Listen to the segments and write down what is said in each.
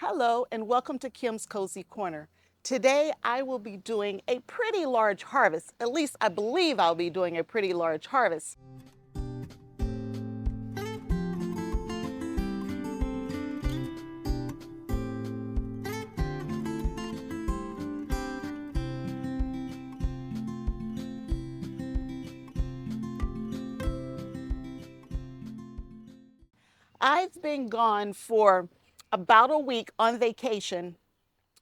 Hello and welcome to Kim's Cozy Corner. Today I will be doing a pretty large harvest. At least I believe I'll be doing a pretty large harvest. I've been gone for about a week on vacation,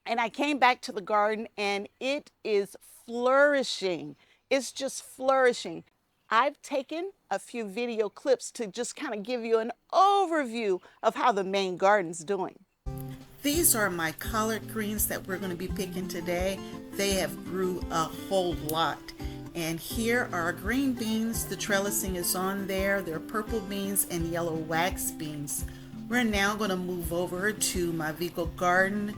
and I came back to the garden and it is flourishing. It's just flourishing. I've taken a few video clips to just kind of give you an overview of how the main garden's doing. These are my collard greens that we're going to be picking today. They have grew a whole lot. And here are our green beans. The trellising is on there. They're purple beans and yellow wax beans. We're now going to move over to my Vego Garden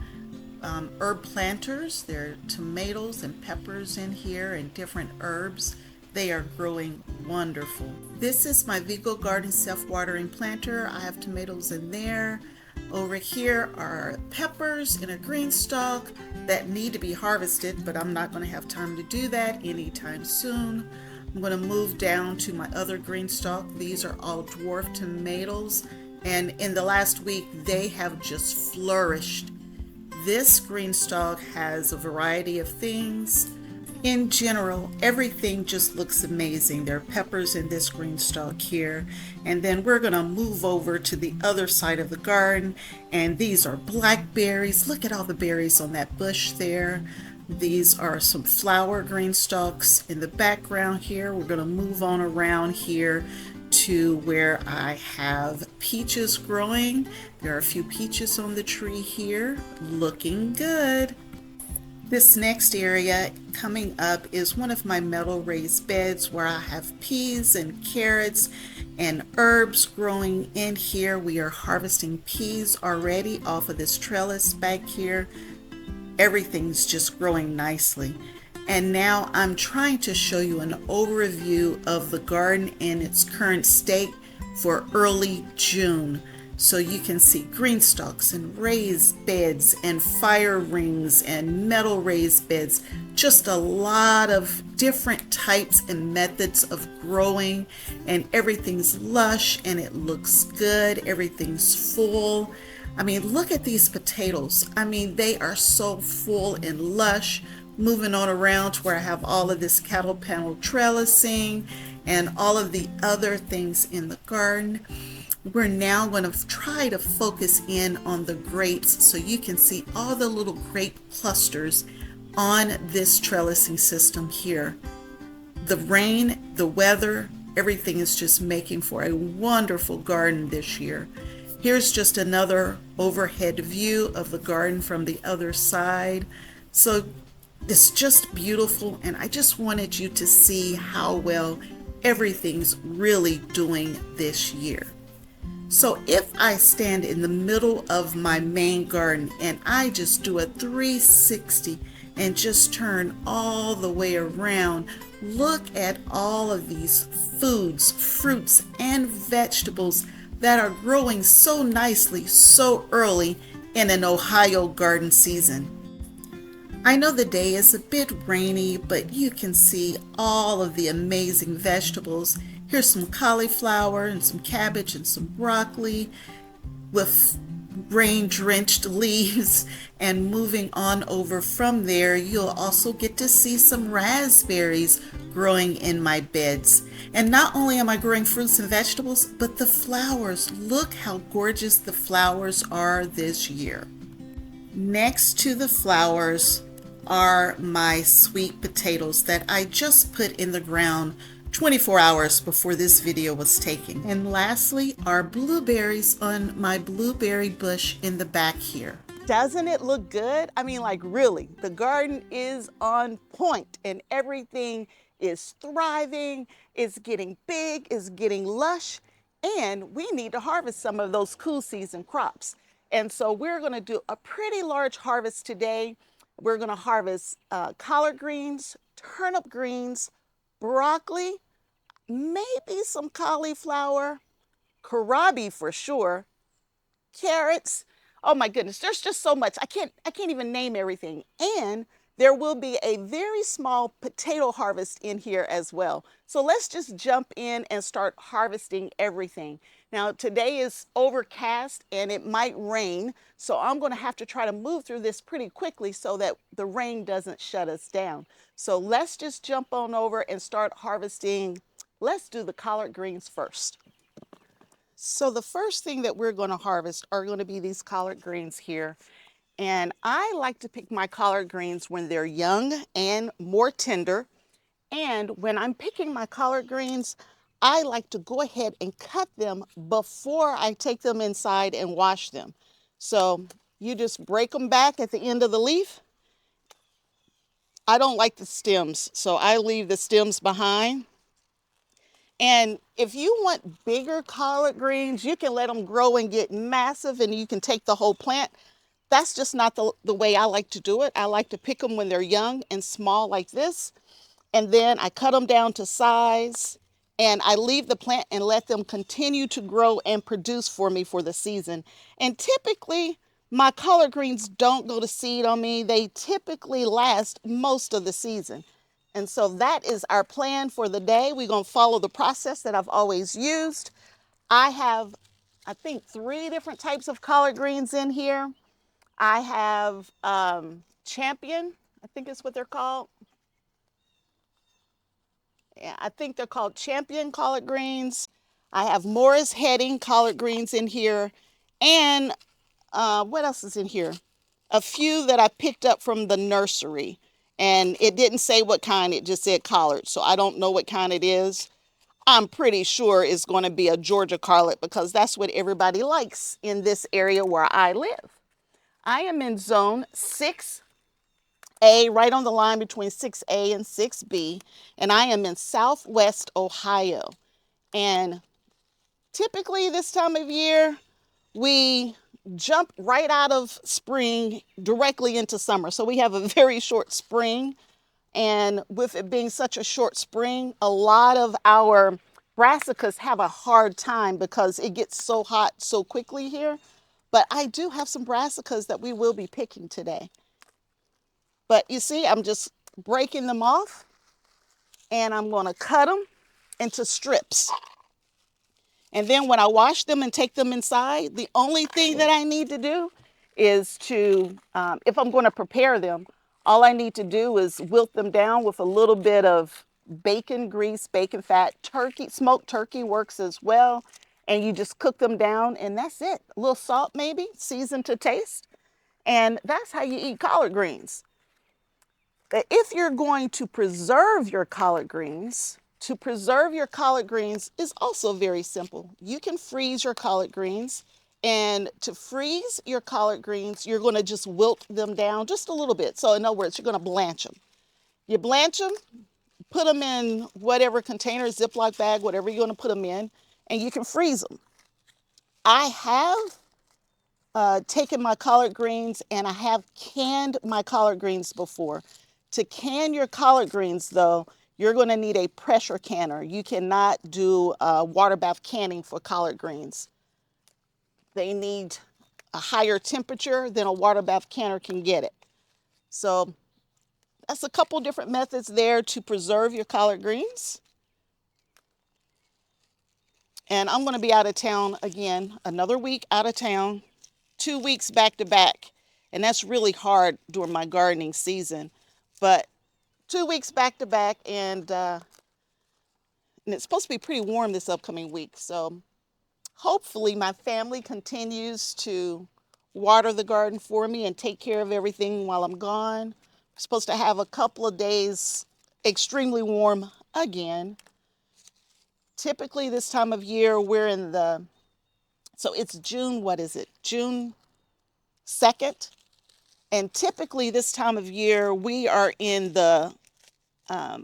herb planters. There are tomatoes and peppers in here and different herbs. They are growing wonderful. This is my Vego Garden self-watering planter. I have tomatoes in there. Over here are peppers in a GreenStalk that need to be harvested, but I'm not going to have time to do that anytime soon. I'm going to move down to my other GreenStalk. These are all dwarf tomatoes, and in the last week they have just flourished. This GreenStalk has a variety of things. In general, everything just looks amazing. There are peppers in this GreenStalk here. And then we're going to move over to the other side of the garden. And these are blackberries. Look at all the berries on that bush there. These are some flower GreenStalks in the background here. We're going to move on around here to where I have peaches growing. There are a few peaches on the tree here, looking good. This next area coming up is one of my metal raised beds where I have peas and carrots and herbs growing in here. We are harvesting peas already off of this trellis back here. Everything's just growing nicely. And now I'm trying to show you an overview of the garden in its current state for early June. So you can see GreenStalks and raised beds and fire rings and metal raised beds. Just a lot of different types and methods of growing, and everything's lush and it looks good. Everything's full. I mean, look at these potatoes. I mean, they are so full and lush. Moving on around to where I have all of this cattle panel trellising and all of the other things in the garden. We're now going to try to focus in on the grapes so you can see all the little grape clusters on this trellising system here. The rain, the weather, everything is just making for a wonderful garden this year. Here's just another overhead view of the garden from the other side. So it's just beautiful, and I just wanted you to see how well everything's really doing this year. So if I stand in the middle of my main garden and I just do a 360 and just turn all the way around, look at all of these foods, fruits, and vegetables that are growing so nicely so early in an Ohio garden season. I know the day is a bit rainy, but you can see all of the amazing vegetables. Here's some cauliflower and some cabbage and some broccoli with rain-drenched leaves. And moving on over from there, you'll also get to see some raspberries growing in my beds. And not only am I growing fruits and vegetables, but the flowers. Look how gorgeous the flowers are this year. Next to the flowers are my sweet potatoes that I just put in the ground 24 hours before this video was taken. And lastly are blueberries on my blueberry bush in the back here. Doesn't it look good? I mean, like really, the garden is on point and everything is thriving, it's getting big, it's getting lush, and we need to harvest some of those cool season crops. And so we're gonna do a pretty large harvest today. We're gonna harvest collard greens, turnip greens, broccoli, maybe some cauliflower, kohlrabi for sure, carrots, Oh my goodness, there's just so much. I can't even name everything. And there will be a very small potato harvest in here as well. So let's just jump in and start harvesting everything. Now today is overcast and it might rain, so I'm going to have to try to move through this pretty quickly so that the rain doesn't shut us down. So let's just jump on over and start harvesting. Let's do the collard greens first. So the first thing that we're going to harvest are going to be these collard greens here. And I like to pick my collard greens when they're young and more tender. And when I'm picking my collard greens, I like to go ahead and cut them before I take them inside and wash them. So you just break them back at the end of the leaf. I don't like the stems, so I leave the stems behind. And if you want bigger collard greens, you can let them grow and get massive and you can take the whole plant. That's just not the way I like to do it. I like to pick them when they're young and small like this. And then I cut them down to size and I leave the plant and let them continue to grow and produce for me for the season. And typically my collard greens don't go to seed on me. They typically last most of the season. And so that is our plan for the day. We're going to follow the process that I've always used. I have, I think, 3 different types of collard greens in here. I have Champion, I think is what they're called. Yeah, I think they're called Champion collard greens. I have Morris Heading collard greens in here. And what else is in here? A few that I picked up from the nursery. And it didn't say what kind, it just said collard. So I don't know what kind it is. I'm pretty sure it's going to be a Georgia collard because that's what everybody likes in this area where I live. I am in zone 6A, right on the line between 6A and 6B, and I am in Southwest Ohio. And typically this time of year, we jump right out of spring directly into summer. So we have a very short spring. And with it being such a short spring, a lot of our brassicas have a hard time because it gets so hot so quickly here. But I do have some brassicas that we will be picking today. But you see, I'm just breaking them off and I'm going to cut them into strips. And then when I wash them and take them inside, the only thing that I need to do is to, if I'm going to prepare them, all I need to do is wilt them down with a little bit of bacon grease, bacon fat. Turkey, smoked turkey works as well. And you just cook them down and that's it. A little salt maybe, seasoned to taste. And that's how you eat collard greens. If you're going to preserve your collard greens, to preserve your collard greens is also very simple. You can freeze your collard greens, and to freeze your collard greens, you're going to just wilt them down just a little bit. So in other words, you're going to blanch them. You blanch them, put them in whatever container, Ziploc bag, whatever you're going to put them in, and you can freeze them. I have taken my collard greens and I have canned my collard greens before. To can your collard greens, though, you're going to need a pressure canner. You cannot do water bath canning for collard greens. They need a higher temperature than a water bath canner can get it. So that's a couple different methods there to preserve your collard greens. And I'm going to be out of town again, another week out of town, 2 weeks back to back. And that's really hard during my gardening season. But 2 weeks back to back, and it's supposed to be pretty warm this upcoming week. So hopefully my family continues to water the garden for me and take care of everything while I'm gone. We're supposed to have a couple of days extremely warm again. Typically this time of year we're in so it's June, what is it? June 2nd. And typically this time of year, we are in the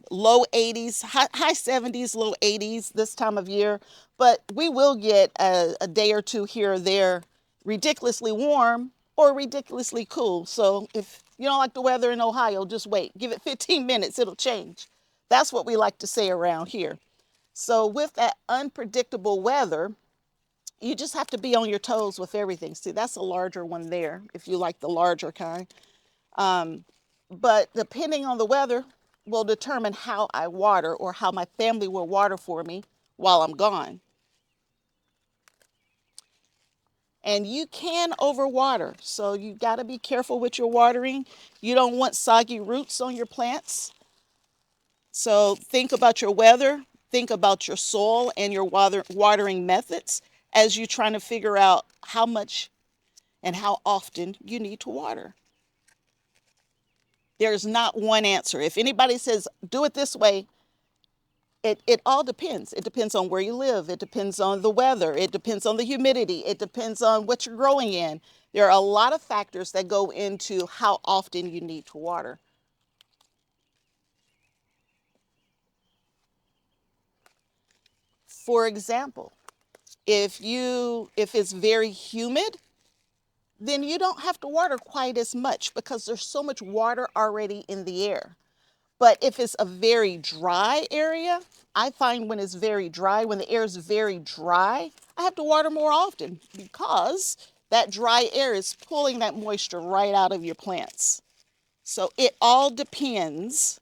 low 80s, high 70s, low 80s this time of year. But we will get a day or two here or there ridiculously warm or ridiculously cool. So if you don't like the weather in Ohio, just wait. Give it 15 minutes, it'll change. That's what we like to say around here. So with that unpredictable weather, You just have to be on your toes with everything. See, that's a larger one there, if you like the larger kind. But depending on the weather will determine how I water or how my family will water for me while I'm gone. And you can overwater, so you got to be careful with your watering. You don't want soggy roots on your plants. So think about your weather, think about your soil and your watering methods as you're trying to figure out how much and how often you need to water. There's not one answer. If anybody says, do it this way, it all depends. It depends on where you live. It depends on the weather. It depends on the humidity. It depends on what you're growing in. There are a lot of factors that go into how often you need to water. For example, if it's very humid, then you don't have to water quite as much because there's so much water already in the air. But if it's a very dry area, I find when it's very dry, when the air is very dry, I have to water more often because that dry air is pulling that moisture right out of your plants. So it all depends.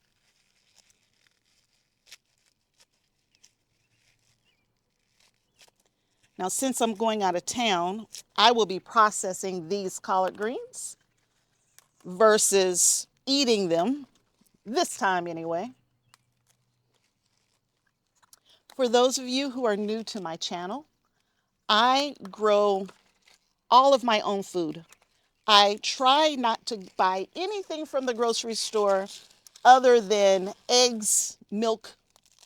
Now, since I'm going out of town, I will be processing these collard greens versus eating them, this time anyway. For those of you who are new to my channel, I grow all of my own food. I try not to buy anything from the grocery store other than eggs, milk,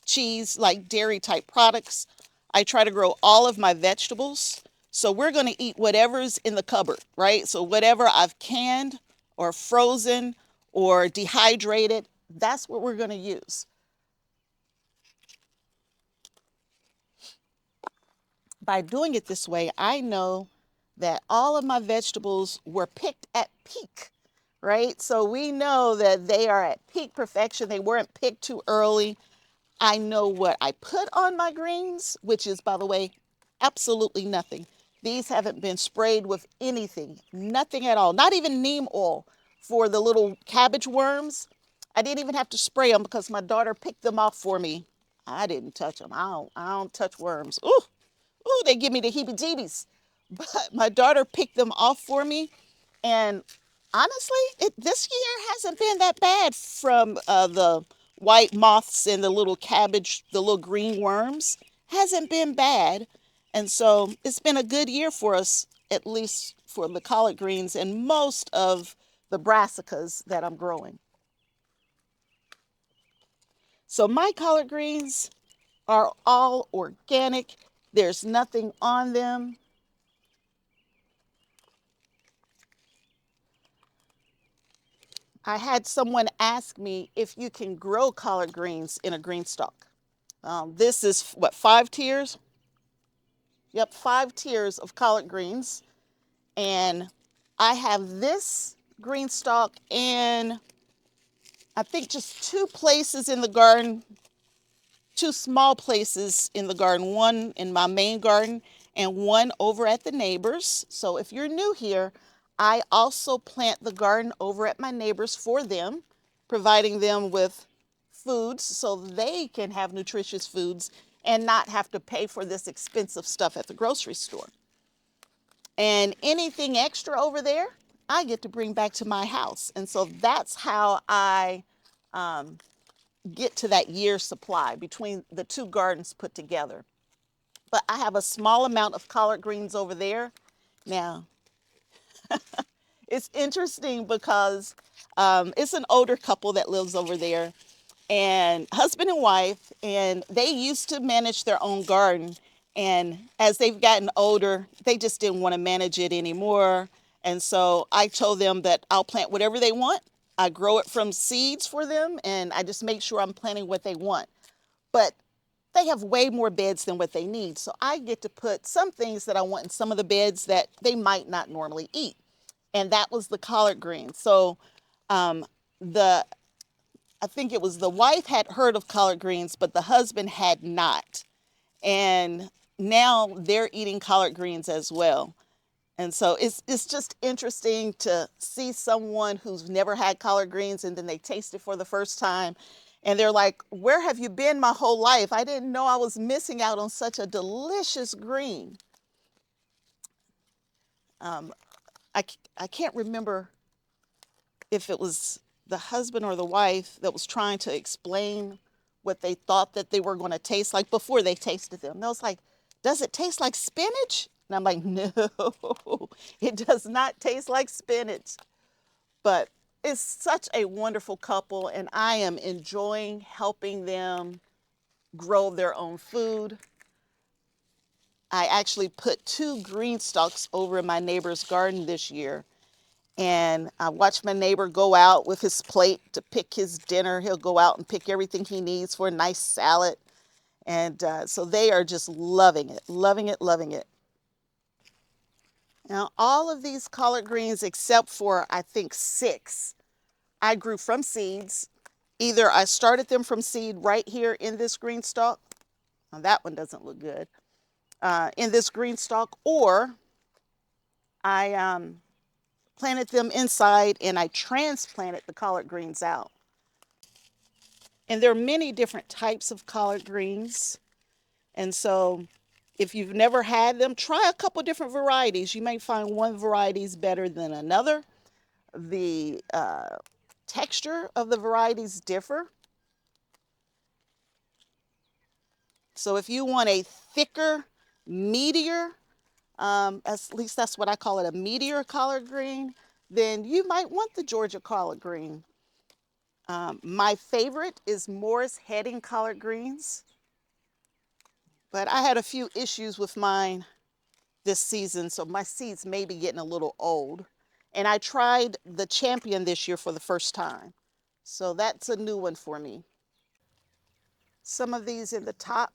cheese, like dairy type products. I try to grow all of my vegetables. So we're going to eat whatever's in the cupboard, right? So whatever I've canned or frozen or dehydrated, that's what we're going to use. By doing it this way, I know that all of my vegetables were picked at peak, right? So we know that they are at peak perfection. They weren't picked too early. I know what I put on my greens, which is, by the way, absolutely nothing. These haven't been sprayed with anything, nothing at all, not even neem oil for the little cabbage worms. I didn't even have to spray them because my daughter picked them off for me. I didn't touch them. I don't touch worms. Ooh, they give me the heebie-jeebies. But my daughter picked them off for me. And honestly, this year hasn't been that bad from the white moths and the little cabbage, the little green worms. Hasn't been bad. And so it's been a good year for us, at least for the collard greens and most of the brassicas that I'm growing. So my collard greens are all organic. There's nothing on them. I had someone ask me if you can grow collard greens in a GreenStalk. This is what, 5 tiers? Yep, 5 tiers of collard greens. And I have this GreenStalk in, I think, just 2 places in the garden, 2 small places in the garden, one in my main garden and one over at the neighbors. So if you're new here, I also plant the garden over at my neighbors for them, providing them with foods so they can have nutritious foods and not have to pay for this expensive stuff at the grocery store. And anything extra over there, I get to bring back to my house. And so that's how I get to that year's supply between the 2 gardens put together. But I have a small amount of collard greens over there. Now, it's interesting because it's an older couple that lives over there, and husband and wife, and they used to manage their own garden. And as they've gotten older, they just didn't want to manage it anymore. And so I told them that I'll plant whatever they want. I grow it from seeds for them, and I just make sure I'm planting what they want. But they have way more beds than what they need. So I get to put some things that I want in some of the beds that they might not normally eat. And that was the collard greens. So I think it was the wife had heard of collard greens, but the husband had not. And now they're eating collard greens as well. And so it's just interesting to see someone who's never had collard greens and then they taste it for the first time. And they're like, where have you been my whole life? I didn't know I was missing out on such a delicious green. Um, I can't remember if it was the husband or the wife that was trying to explain what they thought that they were going to taste like before they tasted them. They was like, does it taste like spinach? And I'm like, no, it does not taste like spinach. But it's such a wonderful couple, and I am enjoying helping them grow their own food. I actually put 2 green stalks over in my neighbor's garden this year. And I watched my neighbor go out with his plate to pick his dinner. He'll go out and pick everything he needs for a nice salad. And so they are just loving it, loving it, loving it. Now, all of these collard greens, except for I think 6, I grew from seeds. Either I started them from seed right here in this green stalk. Now, that one doesn't look good. In this green stalk, or I planted them inside and I transplanted the collard greens out. And there are many different types of collard greens. And so if you've never had them, try a couple different varieties. You may find one variety is better than another. The texture of the varieties differ. So if you want a thicker, meatier, at least that's what I call it, a meatier collard green, then you might want the Georgia collard green. My favorite is Morris Heading collard greens, but I had a few issues with mine this season, so my seeds may be getting a little old. And I tried the Champion this year for the first time, so that's a new one for me. Some of these in the top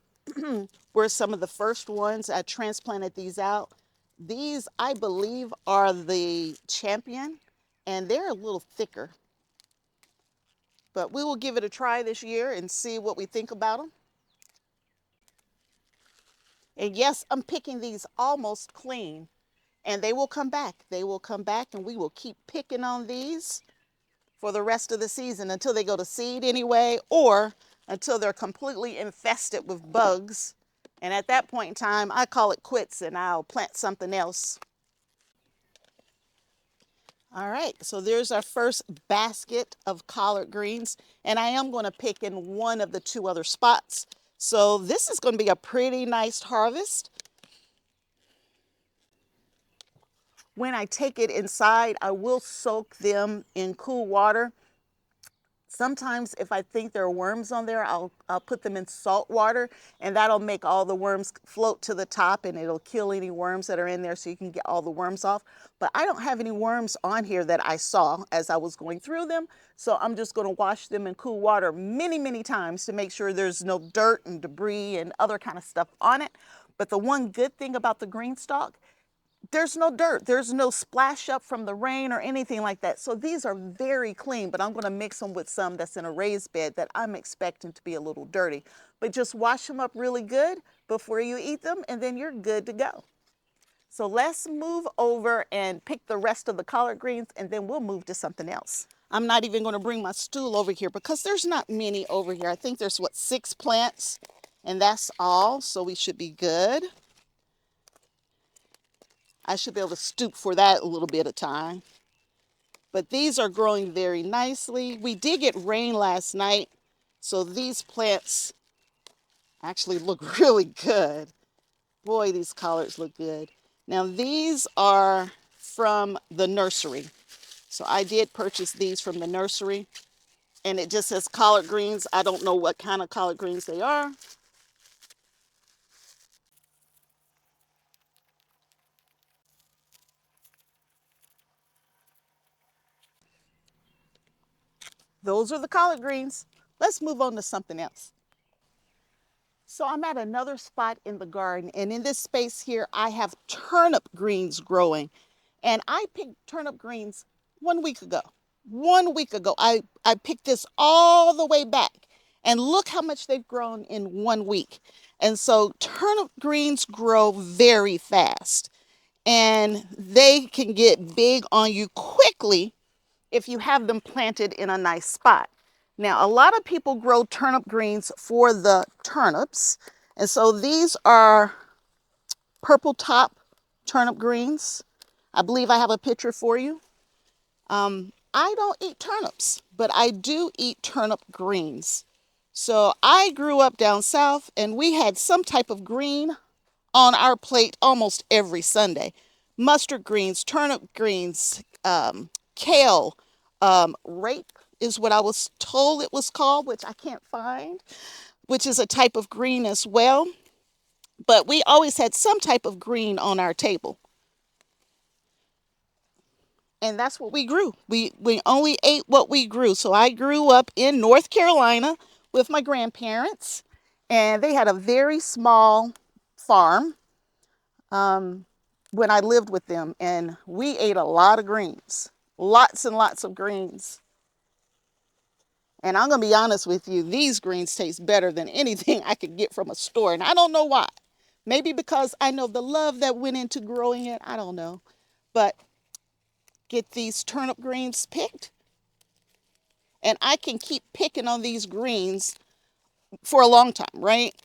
were some of the first ones. I transplanted these out. These, I believe, are the Champion, and they're a little thicker. But we will give it a try this year and see what we think about them. And yes, I'm picking these almost clean, and they will come back. They will come back, and we will keep picking on these for the rest of the season until they go to seed anyway, or until they're completely infested with bugs. And at that point in time, I call it quits and I'll plant something else. All right, so there's our first basket of collard greens, and I am going to pick in one of the 2 other spots. So this is going to be a pretty nice harvest. When I take it inside, I will soak them in cool water. Sometimes if I think there are worms on there, I'll put them in salt water, and that'll make all the worms float to the top, and it'll kill any worms that are in there so you can get all the worms off. But I don't have any worms on here that I saw as I was going through them, so I'm just going to wash them in cool water many, many times to make sure there's no dirt and debris and other kind of stuff on it. But the one good thing about the GreenStalk, there's no dirt, there's no splash up from the rain or anything like that. So these are very clean, but I'm going to mix them with some that's in a raised bed that I'm expecting to be a little dirty. But just wash them up really good before you eat them, and then you're good to go. So let's move over and pick the rest of the collard greens, and then we'll move to something else. I'm not even going to bring my stool over here because there's not many over here. I think there's, 6 plants, and that's all, so we should be good. I should be able to stoop for that a little bit of time. But these are growing very nicely. We did get rain last night, so these plants actually look really good. Boy, these collards look good. Now these are from the nursery. So I did purchase these from the nursery, and it just says collard greens. I don't know what kind of collard greens they are. Those are the collard greens. Let's move on to something else. So I'm at another spot in the garden, and in this space here, I have turnip greens growing. And I picked turnip greens 1 week ago. 1 week ago, I picked this all the way back. And look how much they've grown in 1 week. And so turnip greens grow very fast and they can get big on you quickly if you have them planted in a nice spot. Now, a lot of people grow turnip greens for the turnips. And so these are purple top turnip greens. I believe I have a picture for you. I don't eat turnips, but I do eat turnip greens. So I grew up down south and we had some type of green on our plate almost every Sunday. Mustard greens, turnip greens, kale, rape is what I was told it was called, which I can't find, which is a type of green as well. But we always had some type of green on our table. And that's what we grew. We only ate what we grew. So I grew up in North Carolina with my grandparents, and they had a very small farm when I lived with them, and we ate a lot of greens, lots and lots of greens. And I'm going to be honest with you, these greens taste better than anything I could get from a store, and I don't know why. Maybe because I know the love that went into growing it. I don't know. But get these turnip greens picked, and I can keep picking on these greens for a long time, right?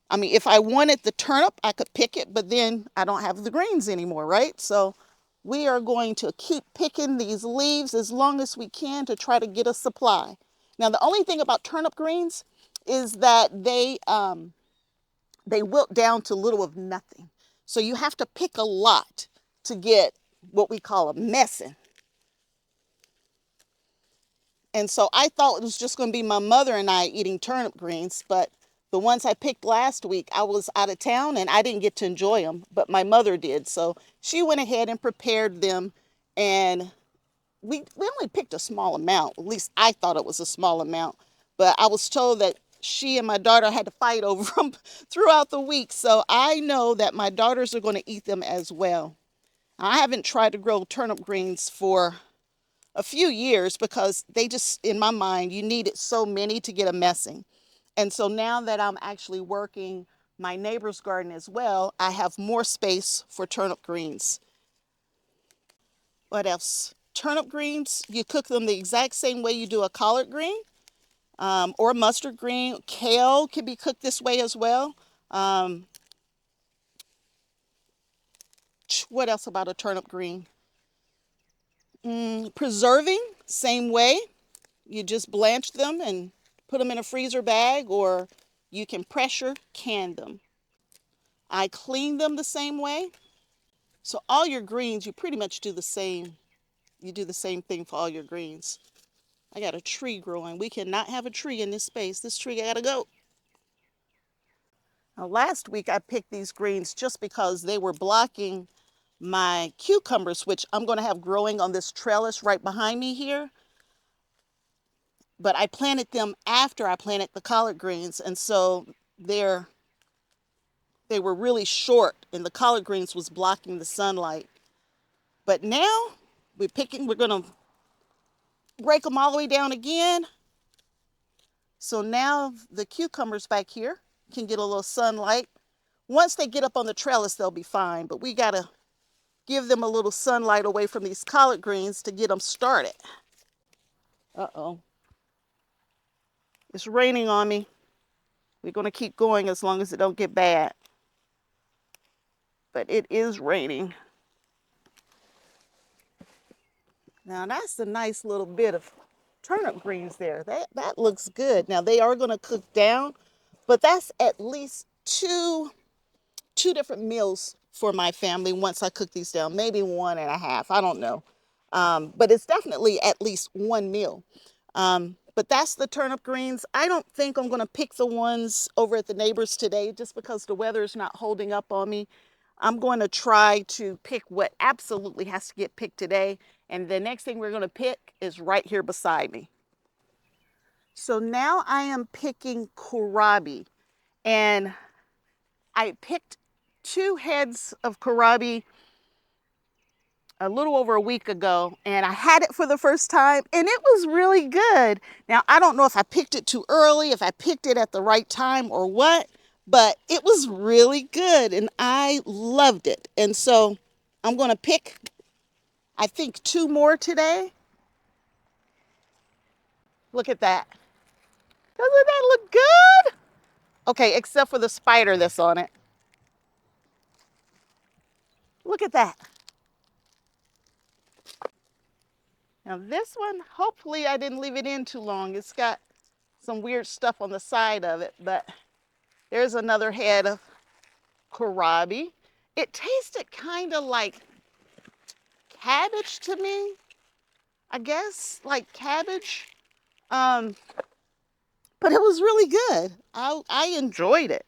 I mean, if I wanted the turnip, I could pick it, but then I don't have the greens anymore, right? So we are going to keep picking these leaves as long as we can to try to get a supply. Now, the only thing about turnip greens is that they wilt down to little of nothing. So you have to pick a lot to get what we call a messing. And so I thought it was just going to be my mother and I eating turnip greens, but the ones I picked last week, I was out of town and I didn't get to enjoy them, but my mother did. So she went ahead and prepared them, and we only picked a small amount. At least I thought it was a small amount, but I was told that she and my daughter had to fight over them throughout the week. So I know that my daughters are going to eat them as well. I haven't tried to grow turnip greens for a few years because they just, in my mind, you needed so many to get a messing. And so now that I'm actually working my neighbor's garden as well, I have more space for turnip greens. What else? Turnip greens, you cook them the exact same way you do a collard green or mustard green. Kale can be cooked this way as well. What else about a turnip green? Preserving, same way. You just blanch them and put them in a freezer bag, or you can pressure can them. I clean them the same way. So all your greens, you pretty much do the same. You do the same thing for all your greens. I got a tree growing. We cannot have a tree in this space. This tree gotta go. Now, last week I picked these greens just because they were blocking my cucumbers, which I'm going to have growing on this trellis right behind me here. But I planted them after I planted the collard greens, and so they were really short, and the collard greens was blocking the sunlight. But now we're going to break them all the way down again. So now the cucumbers back here can get a little sunlight. Once they get up on the trellis, they'll be fine, but we got to give them a little sunlight away from these collard greens to get them started. Uh-oh. It's raining on me. We're going to keep going as long as it don't get bad. But it is raining. Now that's a nice little bit of turnip greens there. That looks good. Now they are going to cook down, but that's at least two different meals for my family once I cook these down. Maybe 1.5. I don't know. But it's definitely at least one meal. But that's the turnip greens. I don't think I'm going to pick the ones over at the neighbors today just because the weather is not holding up on me. I'm going to try to pick what absolutely has to get picked today. And the next thing we're going to pick is right here beside me. So now I am picking kohlrabi. And I picked 2 heads of kohlrabi a little over a week ago, and I had it for the first time, and it was really good. Now, I don't know if I picked it too early, if I picked it at the right time or what, but it was really good, and I loved it. And so I'm going to pick, I think, 2 more today. Look at that. Doesn't that look good? Okay, except for the spider that's on it. Look at that. Now this one, hopefully I didn't leave it in too long. It's got some weird stuff on the side of it, but there's another head of kohlrabi. It tasted kind of like cabbage to me, I guess, like cabbage. But it was really good. I enjoyed it.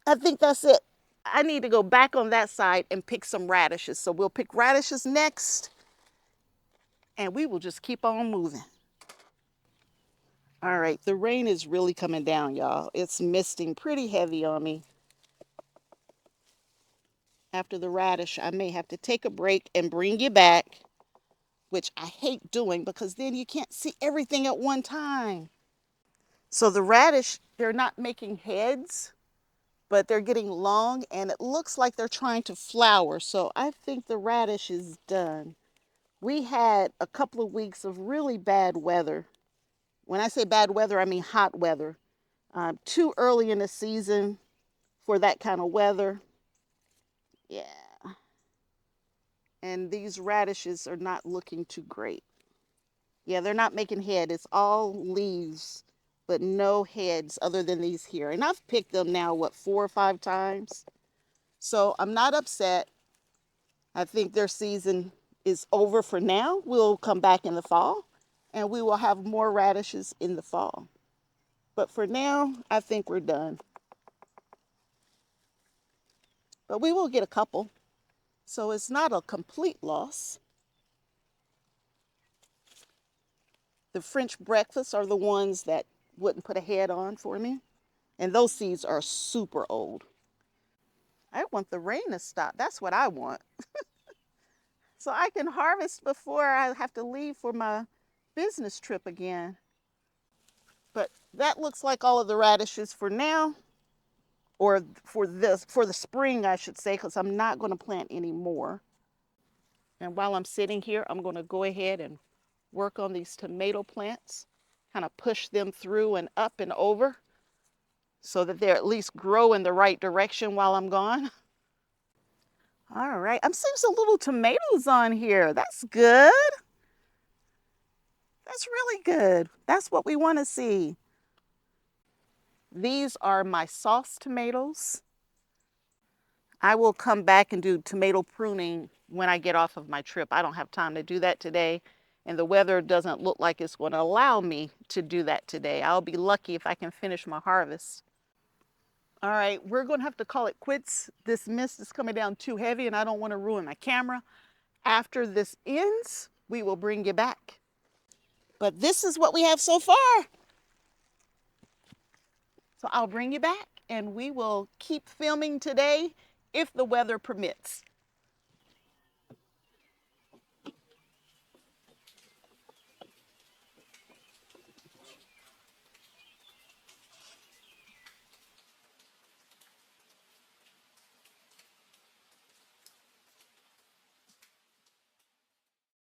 I think that's it. I need to go back on that side and pick some radishes. So we'll pick radishes next, and we will just keep on moving. All right, the rain is really coming down, y'all. It's misting pretty heavy on me. After the radish, I may have to take a break and bring you back, which I hate doing because then you can't see everything at one time. So the radish, they're not making heads, but they're getting long, and it looks like they're trying to flower. So I think the radish is done. We had a couple of weeks of really bad weather. When I say bad weather, I mean hot weather. Too early in the season for that kind of weather. Yeah. And these radishes are not looking too great. Yeah, they're not making head. It's all leaves, but no heads other than these here. And I've picked them now, what, 4 or 5 times? So I'm not upset. I think their season is over for now. We'll come back in the fall, and we will have more radishes in the fall. But for now, I think we're done. But we will get a couple. So it's not a complete loss. The French breakfasts are the ones that wouldn't put a head on for me. And those seeds are super old. I want the rain to stop. That's what I want. So I can harvest before I have to leave for my business trip again. But that looks like all of the radishes for now. Or for the spring, I should say, because I'm not going to plant any more. And while I'm sitting here, I'm going to go ahead and work on these tomato plants, kind of push them through and up and over so that they at least grow in the right direction while I'm gone. All right, I'm seeing some little tomatoes on here. That's good. That's really good. That's what we want to see. These are my sauce tomatoes. I will come back and do tomato pruning when I get off of my trip. I don't have time to do that today, and the weather doesn't look like it's going to allow me to do that today. I'll be lucky if I can finish my harvest. All right, we're going to have to call it quits. This mist is coming down too heavy, and I don't want to ruin my camera. After this ends, we will bring you back. But this is what we have so far. So I'll bring you back, and we will keep filming today if the weather permits.